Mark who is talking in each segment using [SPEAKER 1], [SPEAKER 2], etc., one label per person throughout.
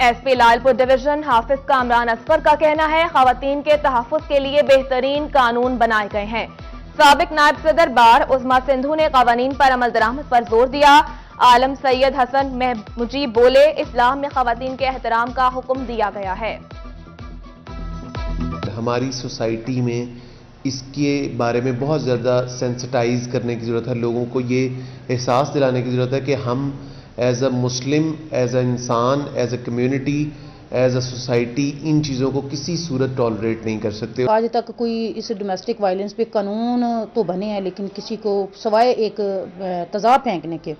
[SPEAKER 1] S P لالپور division حافظ کامران اصفر کا کہنا ہے خواتین کے تحفظ کے لیے بہترین قانون بنائے گئے ہیں۔ سابق نائب صدر بار عظما سندھو نے قوانین پر عمل درآمد پر زور دیا۔ عالم سید حسن مجیب بولے اسلام میں خواتین کے احترام کا حکم دیا گیا ہے۔
[SPEAKER 2] ہماری سوسائٹی میں اس کے بارے میں بہت زیادہ سینسٹائز کرنے کی ضرورت ہے، لوگوں کو یہ احساس دلانے کی ضرورت ہے کہ ہم as a Muslim, as a انسان، as a community, as a society in چیزوں کو کسی صورت ٹالریٹ نہیں کر سکتے۔
[SPEAKER 3] آج تک کوئی اس ڈومیسٹک وائلنس پہ قانون تو بنے ہیں لیکن کسی کو سوائے ایک تیزاب پھینکنے کے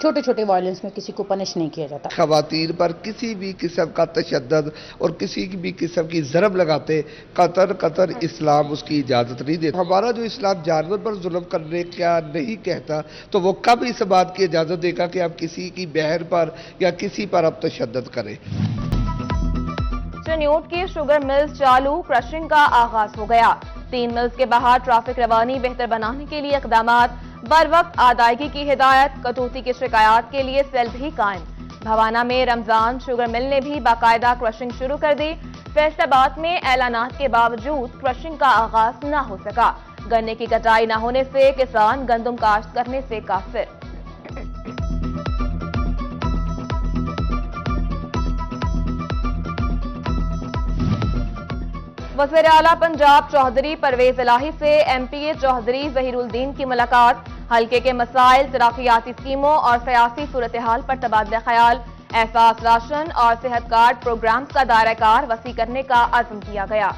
[SPEAKER 3] چھوٹے چھوٹے وائلنس میں کسی کو پنش نہیں کیا جاتا۔
[SPEAKER 4] خواتین پر کسی بھی قسم کا تشدد اور کسی بھی قسم کی ضرب لگاتے قطر اسلام اس کی اجازت نہیں دیتا۔ ہمارا جو اسلام جانور پر ظلم کرنے کا نہیں کہتا تو وہ کب اس بات کی اجازت دے گا کہ آپ کسی کی بہن پر یا کسی پر آپ تشدد کریں۔
[SPEAKER 1] چنیوٹ کی شوگر ملز چالو، کرشنگ کا آغاز ہو گیا۔ 3 ملز کے باہر ٹریفک روانی بہتر بنانے کے لیے اقدامات، بر وقت ادائیگی کی ہدایت، کٹوتی کی شکایات کے لیے سیل بھی قائم۔ بھوانا میں رمضان شوگر مل نے بھی باقاعدہ کرشنگ شروع کر دی۔ فیصل آباد میں اعلانات کے باوجود کرشنگ کا آغاز نہ ہو سکا۔ گنے کی کٹائی نہ ہونے سے کسان گندم کاشت کرنے سے قاصر۔ وزیر اعلیٰ پنجاب چوہدری پرویز الہی سے ایم پی اے چوہدری ظہیر الدین کی ملاقات، حلقے کے مسائل، ترقیاتی اسکیموں اور سیاسی صورتحال پر تبادلہ خیال، احساس راشن اور صحت کارڈ پروگرامز کا دائرہ کار وسیع کرنے کا عزم کیا گیا۔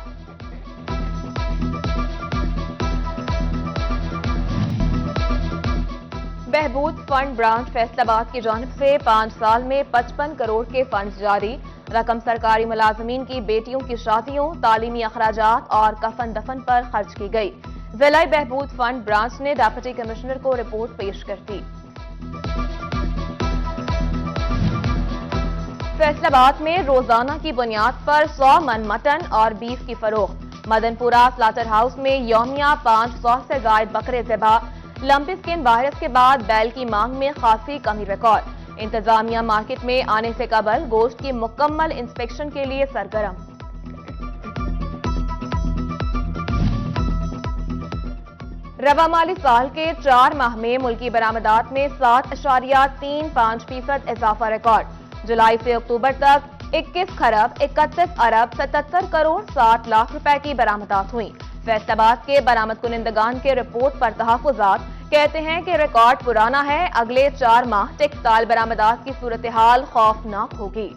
[SPEAKER 1] بہبود فنڈ برانچ فیصل آباد کی جانب سے 5 سال میں 55 کروڑ کے فنڈز جاری، رقم سرکاری ملازمین کی بیٹیوں کی شادیوں، تعلیمی اخراجات اور کفن دفن پر خرچ کی گئی۔ ضلع بہبود فنڈ برانچ نے ڈپٹی کمشنر کو رپورٹ پیش کر دی۔ فیصل آباد میں روزانہ کی بنیاد پر 100 من مٹن اور بیف کی فروخت۔ مدن پورہ سلاٹر ہاؤس میں یومیہ 500 سے زائد بکرے ذبح۔ لمپی اسکن وائرس کے بعد بیل کی مانگ میں خاصی کمی ریکارڈ۔ انتظامیہ مارکیٹ میں آنے سے قبل گوشت کی مکمل انسپیکشن کے لیے سرگرم۔ رواں مالی سال کے 4 ماہ میں ملکی برآمدات میں 7.35% اضافہ ریکارڈ۔ جولائی سے اکتوبر تک 21 خرب 31 ارب 77 کروڑ 60 لاکھ روپے کی برآمدات ہوئیں۔ فیصل آباد کے برآمد کنندگان کے رپورٹ پر تحفظات کہتے ہیں کہ ریکارڈ پرانا ہے، اگلے 4 ماہ ٹیکسٹائل برآمدات کی صورتحال خوفناک ہوگی۔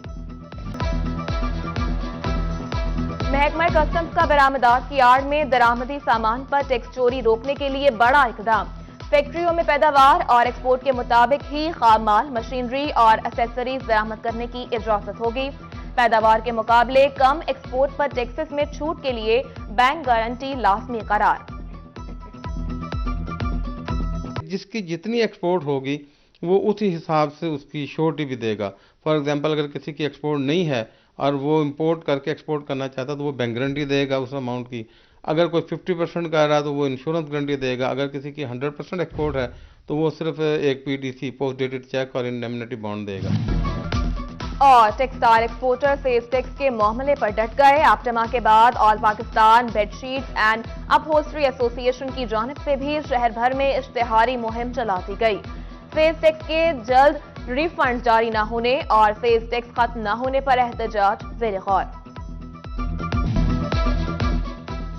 [SPEAKER 1] محکمہ کسٹمز کا برآمدات کی آڑ میں درآمدی سامان پر ٹیکس چوری روکنے کے لیے بڑا اقدام۔ فیکٹریوں میں پیداوار اور ایکسپورٹ کے مطابق ہی خام مال، مشینری اور ایکسیسریز برآمد کرنے کی اجازت ہوگی۔ پیداوار کے مقابلے کم ایکسپورٹ پر ٹیکسز میں چھوٹ کے لیے بینک گارنٹی لازمی قرار۔
[SPEAKER 5] جس کی جتنی ایکسپورٹ ہوگی وہ اسی حساب سے اس کی شورٹی بھی دے گا۔ فار ایگزامپل اگر کسی کی ایکسپورٹ نہیں ہے اور وہ امپورٹ کر کے ایکسپورٹ کرنا چاہتا تو وہ بینک گارنٹی دے گا اس اماؤنٹ کی۔ اگر کوئی 50% کر رہا ہے تو وہ انشورنس گارنٹی دے گا۔ اگر کسی کی 100% ایکسپورٹ ہے تو وہ صرف ایک PDC پوسٹ ڈیٹڈ چیک اور انڈیمنٹی بانڈ دے گا۔
[SPEAKER 1] اور ٹیکسٹائل ایکسپورٹر سیلز ٹیکس کے معاملے پر ڈٹ گئے۔ آپٹما کے بعد آل Pakistan bed sheets and upholstery ایسوسی ایشن کی جانب سے بھی شہر بھر میں اشتہاری مہم چلا دی گئی۔ سیلز ٹیکس کے جلد ری فنڈ جاری نہ ہونے اور سیلز ٹیکس ختم نہ ہونے پر احتجاج زیر غور۔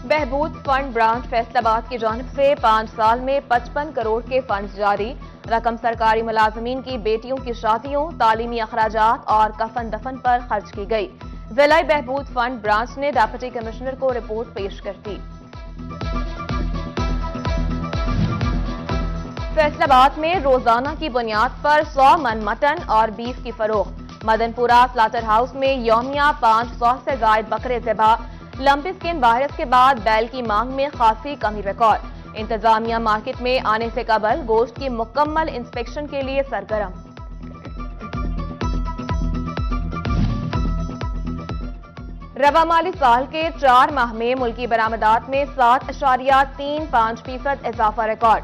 [SPEAKER 1] بہبود فنڈ برانچ فیصل آباد کی جانب سے 5 سال میں 55 کروڑ کے فنڈز جاری، رقم سرکاری ملازمین کی بیٹیوں کی شادیوں، تعلیمی اخراجات اور کفن دفن پر خرچ کی گئی۔ ضلع بہبود فنڈ برانچ نے ڈپٹی کمشنر کو رپورٹ پیش کر دی۔ فیصل آباد میں روزانہ کی بنیاد پر 100 من مٹن اور بیف کی فروخت۔ مدن پورہ سلاٹر ہاؤس میں یومیہ 500 سے زائد بکرے ذبح۔ لمپی اسکن وائرس کے بعد بیل کی مانگ میں خاصی کمی ریکارڈ۔ انتظامیہ مارکیٹ میں آنے سے قبل گوشت کی مکمل انسپیکشن کے لیے سرگرم۔ رواں مالی سال کے 4 ماہ میں ملکی برآمدات میں 7.35% اضافہ ریکارڈ۔